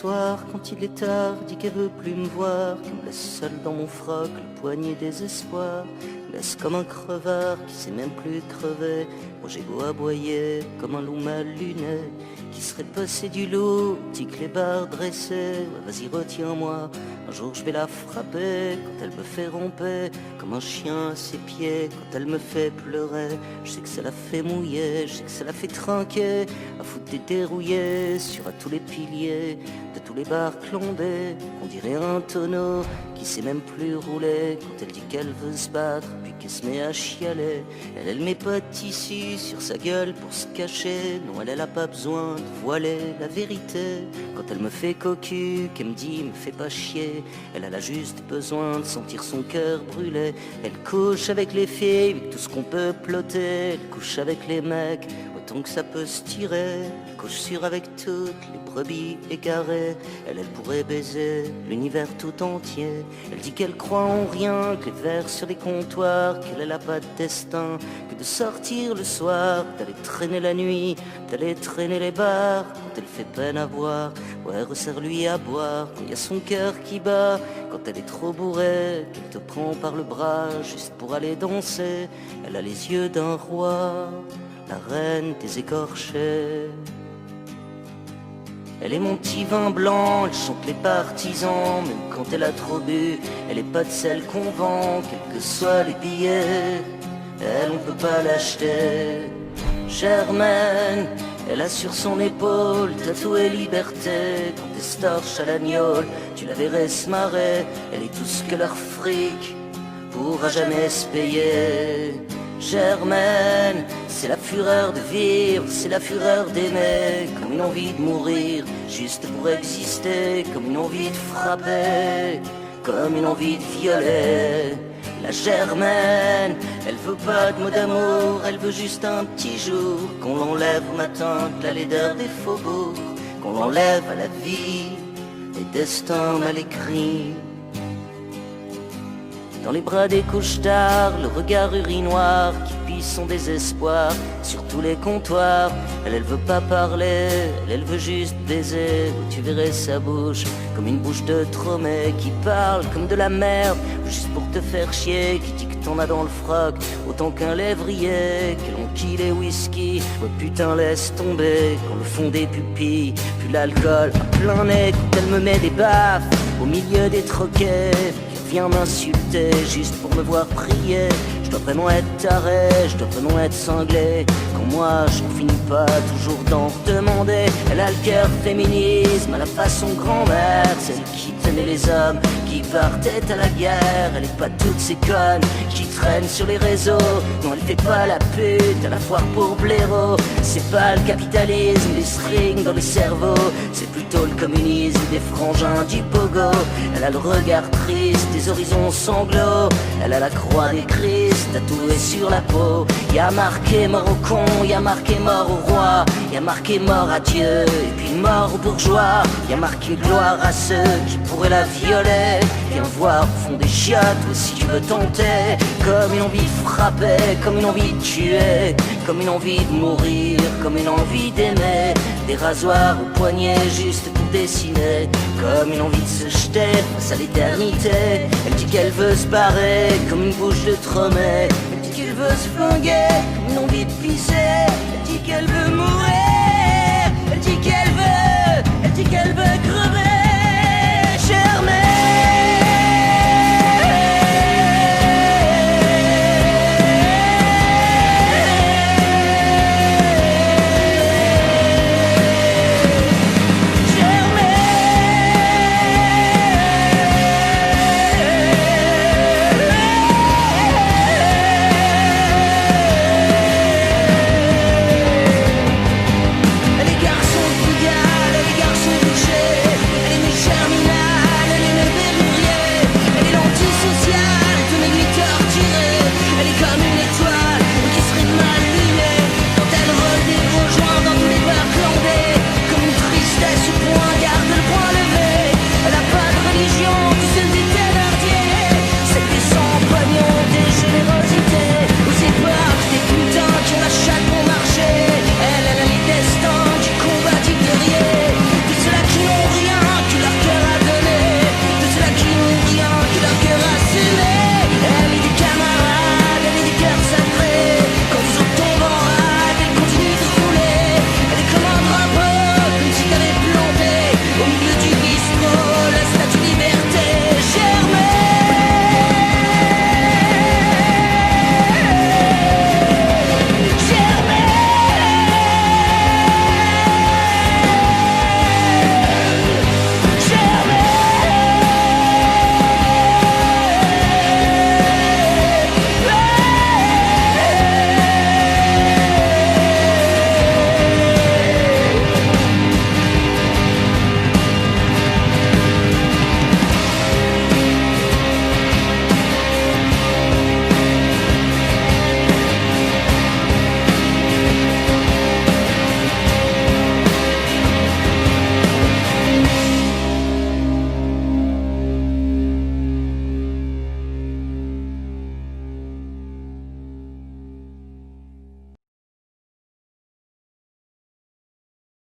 soir, quand il est tard, dit qu'elle veut plus me voir, qu'elle me laisse seul dans mon froc, le poignet désespoir, me laisse comme un crevard qui sait même plus crever. Moi j'ai beau aboyer comme un loup mal luné, qui serait passé du loup, tique les barres dressées. Ouais, vas-y retiens-moi, un jour je vais la frapper, quand elle me fait romper, comme un chien à ses pieds, quand elle me fait pleurer. Je sais que ça la fait mouiller, je sais que ça la fait trinquer, à foutre des dérouillés sur à tous les piliers de tous les bars clombés. On dirait un tonneau qui sait même plus rouler, quand elle dit qu'elle veut se battre, puis qu'elle se met à chialer. Elle met pas de tissu sur sa gueule pour se cacher, non elle a pas besoin de voiler la vérité. Quand elle me fait cocu, qu'elle me dit me fais pas chier, elle a juste besoin de sentir son cœur brûler. Elle couche avec les filles, avec tout ce qu'on peut ploter, elle couche avec les mecs, autant que ça peut se tirer. Elle couche sur avec toutes les brebis égarées, elle pourrait baiser l'univers tout entier. Elle dit qu'elle croit en rien, que les verres sur les comptoirs, qu'elle a pas de destin, que de sortir le soir, d'aller traîner la nuit, d'aller traîner les bars, quand elle fait peine à voir. Ouais, resserre-lui à boire, quand y a son cœur qui bat, quand elle est trop bourrée, qu'elle te prend par le bras juste pour aller danser. Elle a les yeux d'un roi, la reine des écorchés. Elle est mon petit vin blanc, elle chante les partisans, même quand elle a trop bu, elle est pas de celle qu'on vend, quels que soient les billets, elle on peut pas l'acheter. Germaine, elle a sur son épaule tatoué liberté, quand t'estorches à l'agnole, tu la verrais se marrer, elle est tout ce que leur fric pourra jamais se payer. Germaine, c'est la fureur de vivre, c'est la fureur d'aimer, comme une envie de mourir, juste pour exister, comme une envie de frapper, comme une envie de violer. La Germaine, elle veut pas de mots d'amour, elle veut juste un petit jour, qu'on l'enlève au matin de la laideur des faubourgs, qu'on l'enlève à la vie, des destins mal écrits. Dans les bras des couches-tard, le regard urinoir qui pisse son désespoir sur tous les comptoirs. Elle veut pas parler, elle veut juste baiser, où tu verrais sa bouche comme une bouche de tromé qui parle comme de la merde, juste pour te faire chier, qui dit que t'en as dans le froc autant qu'un lévrier, que l'on quille les whisky. Ouais putain laisse tomber quand le fond des pupilles, puis l'alcool à plein nez, quand elle me met des baffes au milieu des troquets, vient m'insulter juste pour me voir prier. Je dois vraiment être taré, je dois vraiment être cinglé, quand moi je finis pas toujours d'en demander. Elle a le cœur féminisme à la façon grand-mère, celle qui tenait les hommes qui partaient à la guerre. Elle est pas toutes ces connes qui traînent sur les réseaux, non elle fait pas la pute à la foire pour blaireau. C'est pas le capitalisme des strings dans les cerveaux, c'est plutôt le communisme des frangins du pogo. Elle a le regard triste des horizons sanglots, elle a la croix des Christ tatouée sur la peau. Y a marqué mort au con, y a marqué mort au roi, y a marqué mort à Dieu et puis mort aux bourgeois. Y a marqué gloire à ceux qui pourraient la violer. Viens voir au fond des chiottes, ou si tu veux tenter, comme une envie de frapper, comme une envie de tuer, comme une envie de mourir, comme une envie d'aimer. Des rasoirs au poignet juste pour dessiner, comme une envie de se jeter face à l'éternité. Elle dit qu'elle veut se barrer comme une bouche de tromé, elle dit qu'elle veut se flinguer comme une envie de pisser. Elle dit qu'elle veut mourir, elle dit qu'elle veut crever.